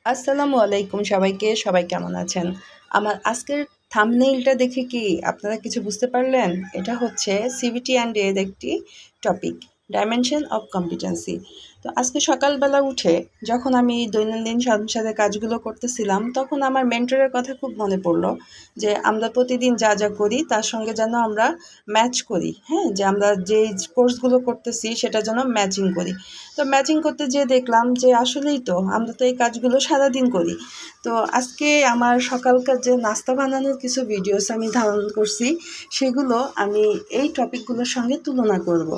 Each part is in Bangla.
আসসালামু আলাইকুম সবাইকে। সবাই কেমন আছেন? আমার আজকের থাম্বনেইলটা দেখে কি আপনারা কিছু বুঝতে পারলেন? এটা হচ্ছে সিভিটি অ্যান্ড এর একটি টপিক, ডাইমেনশন অফ কম্পিটেন্সি। তো আজকে সকালবেলা উঠে যখন আমি দৈনন্দিন সংসারের কাজগুলো করতেছিলাম, তখন আমার মেন্টরের কথা খুব মনে পড়ল যে আমরা প্রতিদিন যা যা করি তার সঙ্গে যেন আমরা ম্যাচ করি, হ্যাঁ? যে আমরা যেই কোর্সগুলো করতেছি সেটা যেন ম্যাচিং করি। তো ম্যাচিং করতে যেয়ে দেখলাম যে আসলেই তো আমরা তো এই কাজগুলো সারাদিন করি। তো আজকে আমার সকালকার যে নাস্তা বানানোর কিছু ভিডিওস আমি ধারণ করছি, সেগুলো আমি এই টপিকগুলোর সঙ্গে তুলনা করব।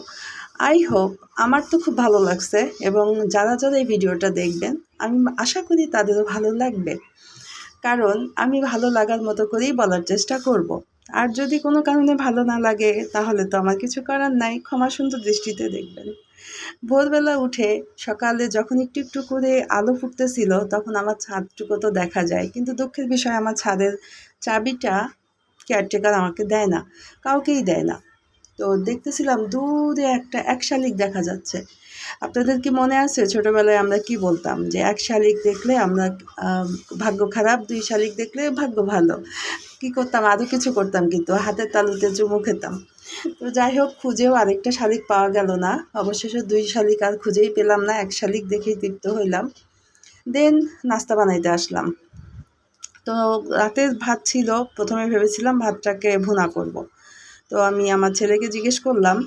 আই হোপ আমার তো খুব ভালো লাগছে, এবং যারা যারা এই ভিডিওটা দেখবেন আমি আশা করি তাদেরও ভালো লাগবে, কারণ আমি ভালো লাগার মতো করেই বলার চেষ্টা করব। আর যদি কোনো কারণে ভালো না লাগে তাহলে তো আমার কিছু করার নাই, ক্ষমা সুন্দর দৃষ্টিতে দেখবেন। ভোরবেলা উঠে সকালে যখন একটু একটু করে আলো ফুটতেছিল, তখন আমার ছাদটুকু তো দেখা যায়, কিন্তু দুঃখের বিষয় আমার ছাদের চাবিটা কেয়ারটেকার আমাকে দেয় না, কাউকেই দেয় না। তো দেখতেছিলাম দূরে একটা এক শালিক দেখা যাচ্ছে। আপনাদের কি মনে আছে ছোটবেলায় আমরা কি বলতাম যে এক শালিক দেখলে আমরা ভাগ্য খারাপ, দুই শালিক দেখলে ভাগ্য ভালো। কি করতাম, আরও কিছু করতাম, কিন্তু হাতের তালুতে চুমু খেতাম। তো যাই হোক, খুঁজেও আরেকটা শালিক পাওয়া গেল না। অবশেষে দুই শালিক আর খুঁজেই পেলাম না, এক শালিক দেখেই তৃপ্ত হইলাম। দেন নাস্তা বানাইতে আসলাম। তো রাতের ভাত ছিল, প্রথমে ভেবেছিলাম ভাতটাকে ভুনা করব। তো আমি আমার ছেলেকে জিজ্ঞেস করলাম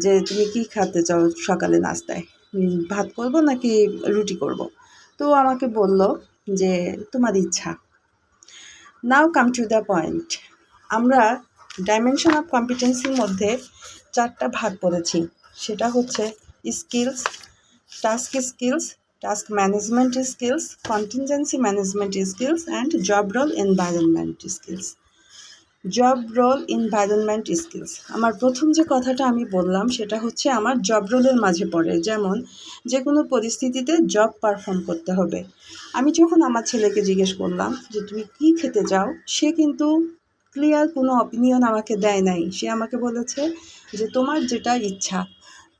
যে তুমি কি খেতে চাও সকালে নাস্তায়, ভাত করব নাকি রুটি করব? তো আমাকে বলল যে তোমার ইচ্ছা। Now come to the point. আমরা ডাইমেনশন অফ কম্পিটেন্সির মধ্যে 4টা ভাগ করেছি। সেটা হচ্ছে skills, task skills, task management skills, contingency management skills and job role environment skills. Job role environment skills, আমার প্রথম যে কথাটা আমি বললাম সেটা হচ্ছে আমার জব রোলের মাঝে পড়ে। যেমন যে কোনো পরিস্থিতিতে জব পারফর্ম করতে হবে। আমি যখন আমার ছেলেকে জিজ্ঞেস করলাম যে তুমি কী খেতে চাও, সে কিন্তু ক্লিয়ার কোনো অপিনিয়ন আমাকে দেয় নাই। সে আমাকে বলেছে যে তোমার যেটা ইচ্ছা।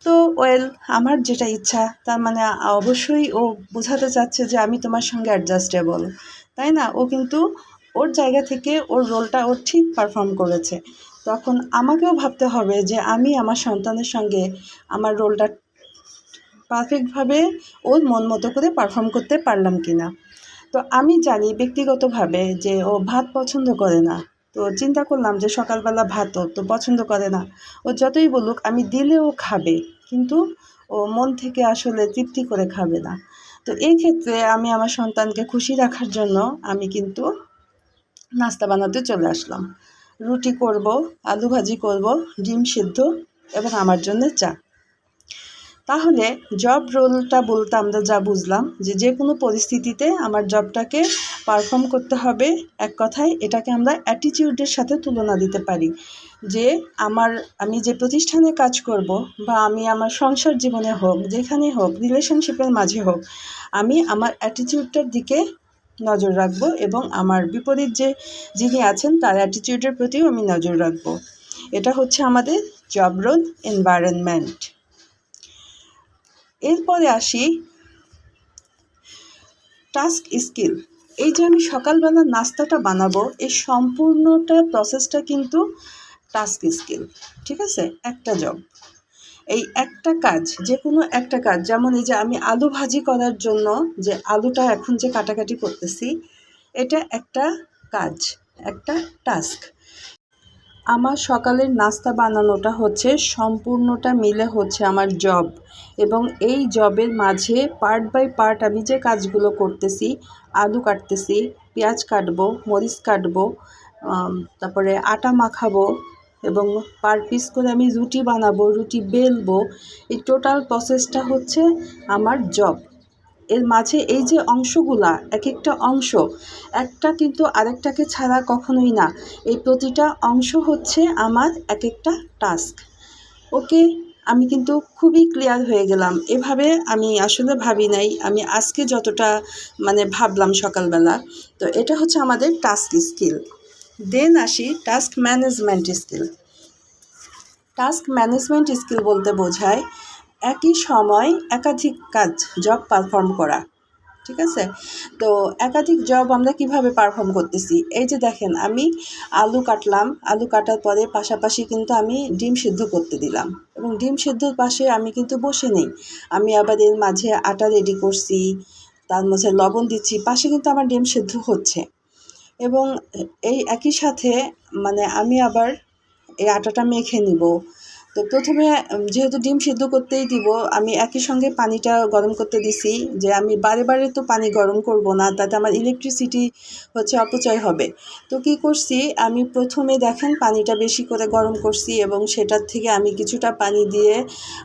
তো ওয়েল, আমার যেটা ইচ্ছা তার মানে অবশ্যই ও বোঝাতে চাচ্ছে যে আমি তোমার সঙ্গে অ্যাডজাস্টেবল, তাই না? ও কিন্তু ওর জায়গা থেকে ওর রোলটা ও ঠিক পারফর্ম করেছে। তখন আমাকেও ভাবতে হবে যে আমি আমার সন্তানের সঙ্গে আমার রোলটা পারফেক্টভাবে ওর মন মতো করে পারফর্ম করতে পারলাম কি না। তো আমি জানি ব্যক্তিগতভাবে যে ও ভাত পছন্দ করে না। তো চিন্তা করলাম যে সকালবেলা ভাত ও তো পছন্দ করে না, ও যতই বলুক আমি দিলে ও খাবে, কিন্তু ও মন থেকে আসলে তৃপ্তি করে খাবে না। তো এই ক্ষেত্রে আমি আমার সন্তানকে খুশি রাখার জন্য আমি কিন্তু নাস্তা বানাতে চলে আসলাম। রুটি করব, আলু ভাজি করব, ডিম সিদ্ধ এবং আমার জন্য চা। তাহলে জব রোলটা বলতে আমরা যা বুঝলাম যে যে কোনো পরিস্থিতিতে আমার জবটাকে পারফর্ম করতে হবে। এক কথায় এটাকে আমরা অ্যাটিটিউডের সাথে তুলনা দিতে পারি যে আমি যে প্রতিষ্ঠানে কাজ করব, বা আমি আমার সংসার জীবনে হোক, যেখানে হোক, রিলেশনশিপের মাঝে হোক, আমি আমার অ্যাটিটিউডটার দিকে নজর রাখবো, এবং আমার বিপরীত যিনি আছেন তার অ্যাটিটিউডের প্রতিও আমি নজর রাখবো। এটা হচ্ছে আমাদের জব রোল এনভায়রনমেন্ট। এরপরে আসি টাস্ক স্কিল। এই যে আমি সকালবেলা নাস্তাটা বানাবো, এই সম্পূর্ণটা প্রসেসটা কিন্তু টাস্ক স্কিল, ঠিক আছে? একটা জব, এই একটা কাজ, যে কোনো একটা কাজ। যেমন এই যে আমি আলু ভাজি করার জন্য যে আলুটা এখন যে কাটাকাটি করতেছি, এটা একটা কাজ, একটা টাস্ক। আমার সকালের নাস্তা বানানোটা হচ্ছে সম্পূর্ণটা মিলে হচ্ছে আমার জব, এবং এই জবের মাঝে পার্ট বাই পার্ট আমি যে কাজগুলো করতেছি, আলু কাটতেছি, পেঁয়াজ কাটবো, মরিচ কাটবো, তারপরে আটা মাখাবো, এবং পার পিস করে আমি রুটি বানাবো, রুটি বেলবো। এই টোটাল প্রসেসটা হচ্ছে আমার জব। এর মাঝে এই যে অংশগুলা, এক একটা অংশ একটা কিন্তু আরেকটাকে ছাড়া কখনোই না। এই প্রতিটা অংশ হচ্ছে আমার এক একটা টাস্ক। ওকে, আমি কিন্তু খুবই ক্লিয়ার হয়ে গেলাম। এভাবে আমি আসলে ভাবি নাই, আমি আজকে যতটা ভাবলাম সকালবেলা। তো এটা হচ্ছে আমাদের টাস্ক স্কিল। দেন আসি task management skill. Task management skill বলতে বোঝায় একই সময় একাধিক কাজ, জব পারফর্ম করা। ঠিক আছে? তো একাধিক জব আমরা কিভাবে পারফর্ম করতেছি, এই যে দেখেন আমি আলু কাটলাম, আলু কাটার পরে পাশাপাশি কিন্তু আমি ডিম সিদ্ধ করতে দিলাম, এবং ডিম সিদ্ধর পাশে আমি কিন্তু বসে নেই, আমি আবার এর মাঝে আটা রেডি করছি, তার মাঝে লবণ দিচ্ছি, পাশে কিন্তু আমার ডিম সিদ্ধ হচ্ছে। এবং এই একই সাথে মানে আমি আবার এই আটাটা মেখে নিব। তো প্রথমে যেহেতু ডিম সিদ্ধ করতেই দিব, আমি একই সঙ্গে পানিটা গরম করতে দিছি, যে আমি বারে বারে তো পানি গরম করব না, তাতে আমার ইলেকট্রিসিটি অপচয় হবে। তো কী করছি, আমি প্রথমে দেখেন পানিটা বেশি করে গরম করছি, এবং সেটার থেকে আমি কিছুটা পানি দিয়ে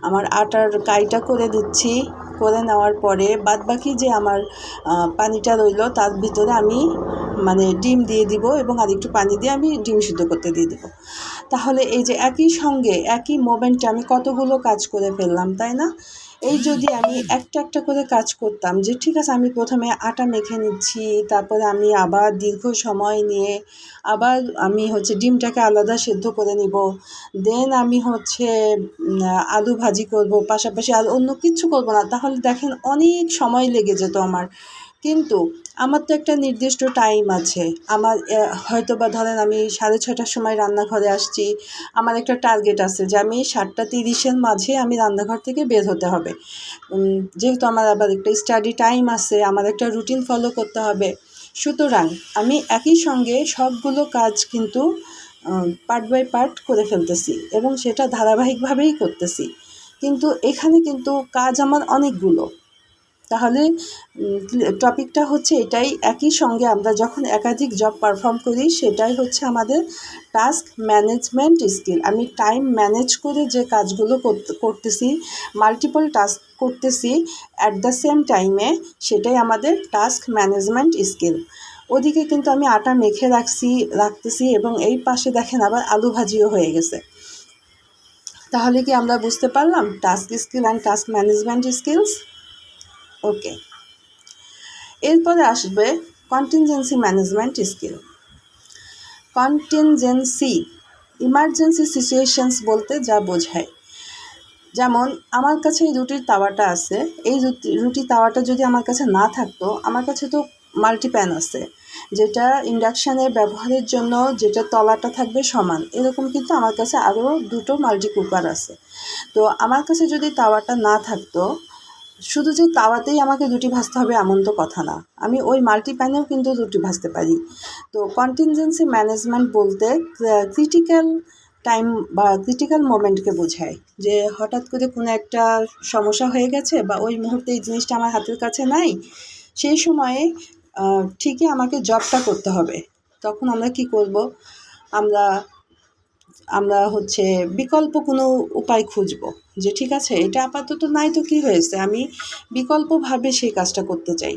আমার আটার কাইটা করে দিচ্ছি। করে নেওয়ার পরে বাদবাকি যে আমার পানিটা রইল তার ভিতরে আমি মানে ডিম দিয়ে দিব, এবং আরেকটু পানি দিয়ে আমি ডিম সিদ্ধ করতে দিয়ে দেবো। তাহলে এই যে একই সঙ্গে একই মোমেন্টে আমি কতগুলো কাজ করে ফেললাম, তাই না? এই যদি আমি একটা একটা করে কাজ করতাম, যে ঠিক আছে আমি প্রথমে আটা মেখে নিচ্ছি, তারপরে আমি আবার দীর্ঘ সময় নিয়ে আবার আমি ডিমটাকে আলাদা সেদ্ধ করে নিব, দেন আমি আলু ভাজি করব, পাশাপাশি আর অন্য কিচ্ছু করব না, তাহলে দেখেন অনেক সময় লেগে যেত আমার। কিন্তু আমার তো একটা নির্দিষ্ট টাইম আছে, আমার হয়তো বা ধরেন আমি 6:30টার সময় রান্নাঘরে আসছি, আমার একটা টার্গেট আছে যে আমি 7:30-এর মাঝে আমি রান্নাঘর থেকে বের হতে হবে। যেহেতু আমার আবার একটা স্টাডি টাইম আছে, আমার একটা রুটিন ফলো করতে হবে, সুতরাং আমি একই সঙ্গে সবগুলো কাজ কিন্তু পার্ট বাই পার্ট করে ফেলতেছি, এবং সেটা ধারাবাহিকভাবেই করতেছি। কিন্তু এখানে কিন্তু কাজ আমার অনেকগুলো। তাহলে টপিকটা হচ্ছে এটাই, একই সঙ্গে আমরা যখন একাধিক জব পারফর্ম করি, সেটাই হচ্ছে আমাদের টাস্ক ম্যানেজমেন্ট স্কিল। আমি টাইম ম্যানেজ করে যে কাজগুলো করতেছি, মাল্টিপল টাস্ক করতেছি অ্যাট দ্য সেম টাইমে, সেটাই আমাদের টাস্ক ম্যানেজমেন্ট স্কিল। ওদিকে কিন্তু আমি আটা মেখে রাখতেছি, এবং এই পাশে দেখেন আবার আলু ভাজিও হয়ে গেছে। তাহলে কি আমরা বুঝতে পারলাম task skill and task management skills? Okay, এরপরে আসবে contingency management skill. Contingency emergency situations বলতে যা বোঝায়, যেমন আমার কাছে এই রুটির তাওয়াটা আছে, এই রুটি তাওয়াটা যদি আমার কাছে না থাকতো, আমার কাছে তো মাল্টিপ্যান আছে, যেটা ইন্ডাকশানে ব্যবহারের জন্য যেটা তলাটা থাকবে সমান, এরকম কিন্তু আমার কাছে আরও 2টো মাল্টি কুকার আছে। তো আমার কাছে যদি তাওয়াটা না থাকতো, শুধু যে তাওয়াতেই আমাকে রুটি ভাজতে হবে এমন তো কথা না, আমি ওই মাল্টিপ্যানেও কিন্তু রুটি ভাজতে পারি। তো কন্টিনজেন্সি ম্যানেজমেন্ট বলতে ক্রিটিক্যাল টাইম বা ক্রিটিক্যাল মোমেন্টকে বোঝায়, যে হঠাৎ করে কোনো একটা সমস্যা হয়ে গেছে, বা ওই মুহূর্তে এই জিনিসটা আমার হাতের কাছে নাই, সেই সময়ে ঠিকই আমাকে জবটা করতে হবে। তখন আমরা কি করব, আমরা আমরা বিকল্প কোনো উপায় খুঁজব, যে ঠিক আছে এটা আপাতত নাই তো কী হয়েছে, আমি বিকল্পভাবে সেই কাজটা করতে চাই।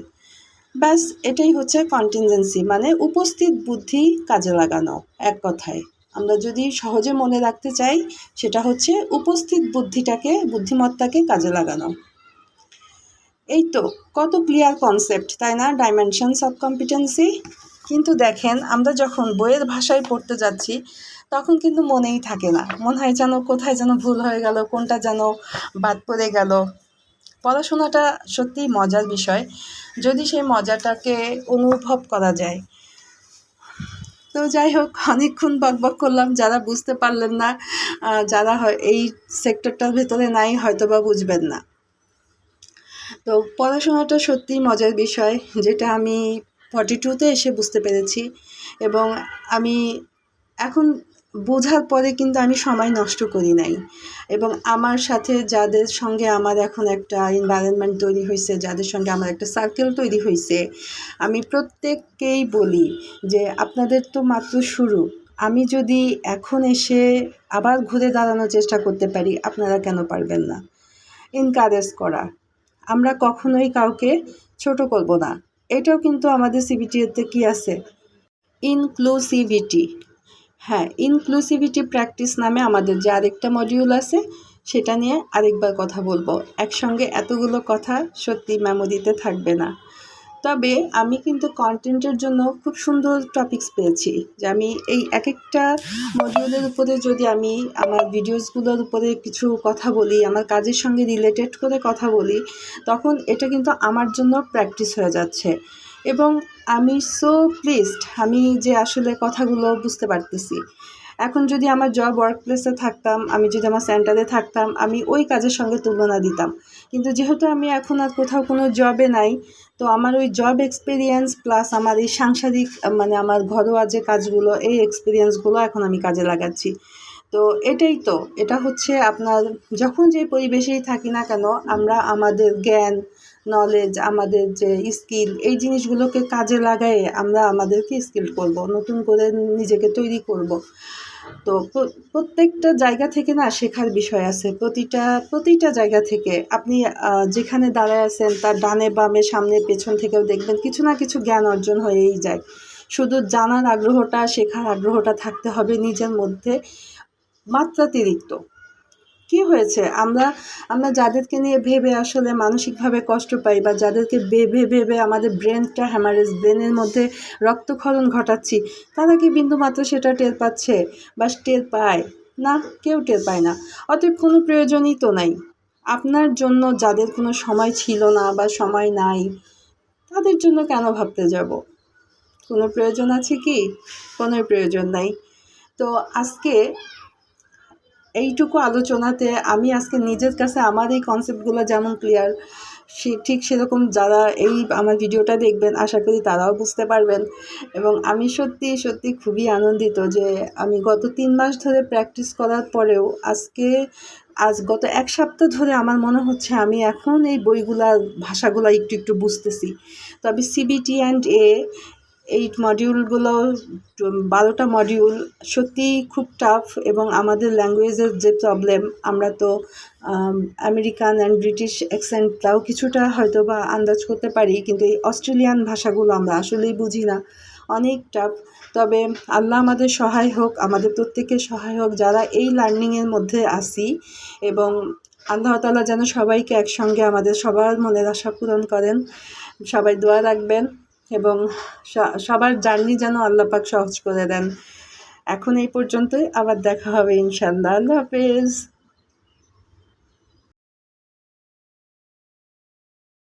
ব্যাস, এটাই হচ্ছে কন্টিনজেন্সি, মানে উপস্থিত বুদ্ধি কাজে লাগানো। এক কথায় আমরা যদি সহজে মনে রাখতে চাই, সেটা হচ্ছে উপস্থিত বুদ্ধিমত্তাকে কাজে লাগানো। এই তো, কত ক্লিয়ার কনসেপ্ট, তাই না? Dimensions of competency. কিন্তু দেখেন আমরা যখন বইয়ের ভাষায় পড়তে যাচ্ছি, তখন কিন্তু মনেই থাকে না, মনে হয় যেন কোথায় যেন ভুল হয়ে গেল, কোনটা যেন বাদ পড়ে গেল। পড়াশোনাটা সত্যিই মজার বিষয়, যদি সেই মজাটাকে অনুভব করা যায়। তো যাই হোক, অনেকক্ষণ বকবক করলাম, যারা বুঝতে পারলেন না, যারা এই সেক্টরটার ভেতরে নাই, হয়তো বা বুঝবেন না। তো পড়াশোনাটা সত্যিই মজার বিষয়, যেটা আমি 42-তে এসে বুঝতে পেরেছি, এবং আমি এখন বোঝার পরে কিন্তু আমি সময় নষ্ট করি নাই, এবং আমার সাথে যাদের সঙ্গে আমার এখন একটা এনভায়রনমেন্ট তৈরি হয়েছে, যাদের সঙ্গে আমার একটা সার্কেল তৈরি হয়েছে, আমি প্রত্যেককেই বলি যে আপনাদের তো মাত্র শুরু, আমি যদি এখন এসে আবার ঘুরে দাঁড়ানোর চেষ্টা করতে পারি, আপনারা কেন পারবেন না? এনকারেজ করা, আমরা কখনোই কাউকে ছোট করব না। এটাও কিন্তু আমাদের সিবিটিতে কি আছে, ইনক্লুসিভিটি। হ্যাঁ, ইনক্লুসিভিটি প্র্যাকটিস নামে আমাদের যে আরেকটা মডিউল আছে, সেটা নিয়ে আরেকবার কথা বলবো। একসঙ্গে এতগুলো কথা সত্যি মেমোরিতে থাকবে না। তবে আমি কিন্তু কন্টেন্টের জন্য খুব সুন্দর টপিকস পেয়েছি, যে আমি এই এক একটা মডিউলের উপরে যদি আমি আমার ভিডিওসগুলোর উপরে কিছু কথা বলি, আমার কাজের সঙ্গে রিলেটেড করে কথা বলি, তখন এটা কিন্তু আমার জন্য প্র্যাকটিস হয়ে যাচ্ছে। এবং আমি সো প্লিজড, আমি যে আসলে কথাগুলো বুঝতে পারতেছি। এখন যদি আমার জব ওয়ার্ক প্লেসে থাকতাম, আমি যদি আমার সেন্টারে থাকতাম, আমি ওই কাজের সঙ্গে তুলনা দিতাম। কিন্তু যেহেতু আমি এখন আর কোথাও কোনো জবে নাই, তো আমার ওই জব এক্সপিরিয়েন্স প্লাস আমার এই সাংসারিক মানে আমার ঘরোয়া যে কাজগুলো, এই এক্সপিরিয়েন্সগুলো এখন আমি কাজে লাগাচ্ছি। তো এটাই তো, এটা হচ্ছে আপনার যখন যে পরিবেশেই থাকি না কেন, আমরা আমাদের জ্ঞান, নলেজ, আমাদের যে স্কিল, এই জিনিসগুলোকে কাজে লাগায়ে আমরা আমাদেরকে স্কিল করব, নতুন করে নিজেকে তৈরি করব। তো প্রত্যেকটা জায়গা থেকে না শেখার বিষয় আছে, প্রতিটা জায়গা থেকে। আপনি যেখানে দাঁড়ায় আছেন তার ডানে বামে সামনে পেছন থেকেও দেখবেন কিছু না কিছু জ্ঞান অর্জন হয়েই যায়। শুধু জানার আগ্রহটা, শেখার আগ্রহটা থাকতে হবে নিজের মধ্যে মাত্রাতিরিক্ত। কি হয়েছে, আমরা যাদেরকে নিয়ে ভেবে আসলে মানসিকভাবে কষ্ট পাই, বা যাদেরকে ভেবে আমাদের ব্রেনটা হ্যামারেজ, ব্রেনের মধ্যে রক্তক্ষরণ ঘটাচ্ছি, তারা কি বিন্দুমাত্র সেটা টের পাচ্ছে বা টের পায়? না, কেউ টের পায় না। অতএব কোনো প্রয়োজনই তো নাই। আপনার জন্য যাদের কোনো সময় ছিল না বা সময় নাই, তাদের জন্য কেন ভাবতে যাব? কোনো প্রয়োজন আছে কি? কোনো প্রয়োজন নাই। তো আজকে এইটুকু আলোচনাতে আমি আজকে নিজের কাছে আমার এই কনসেপ্টগুলো যেমন ক্লিয়ার, ঠিক সেরকম যারা এই আমার ভিডিওটা দেখবেন, আশা করি তারাও বুঝতে পারবেন। এবং আমি সত্যি খুবই আনন্দিত যে আমি গত 3 মাস ধরে প্র্যাকটিস করার পরেও আজ গত 1 সপ্তাহ ধরে আমার মনে হচ্ছে আমি এখন এই বইগুলার ভাষাগুলো একটু বুঝতেছি। তবে সিবিটি অ্যান্ড এই মডিউলগুলো 12টা মডিউল সত্যিই খুব টাফ। এবং আমাদের ল্যাঙ্গুয়েজের যে প্রবলেম, আমরা তো আমেরিকান অ্যান্ড ব্রিটিশ অ্যাকসেন্টটাও কিছুটা হয়তো বা আন্দাজ করতে পারি, কিন্তু এই অস্ট্রেলিয়ান ভাষাগুলো আমরা আসলেই বুঝি না, অনেক টাফ। তবে আল্লাহ আমাদের সহায় হোক, আমাদের প্রত্যেকের সহায় হোক যারা এই লার্নিংয়ের মধ্যে আসি, এবং আল্লাহ তাআলা যেন সবাইকে একসঙ্গে আমাদের সবার মনের আশা পূরণ করেন। সবাই দোয়া রাখবেন এবং সবার জার্নি যেন আল্লাহ পাক সহজ করে দেন। এখন এই পর্যন্তই, আবার দেখা হবে ইনশাআল্লাহ। আল্লাহ হাফেজ।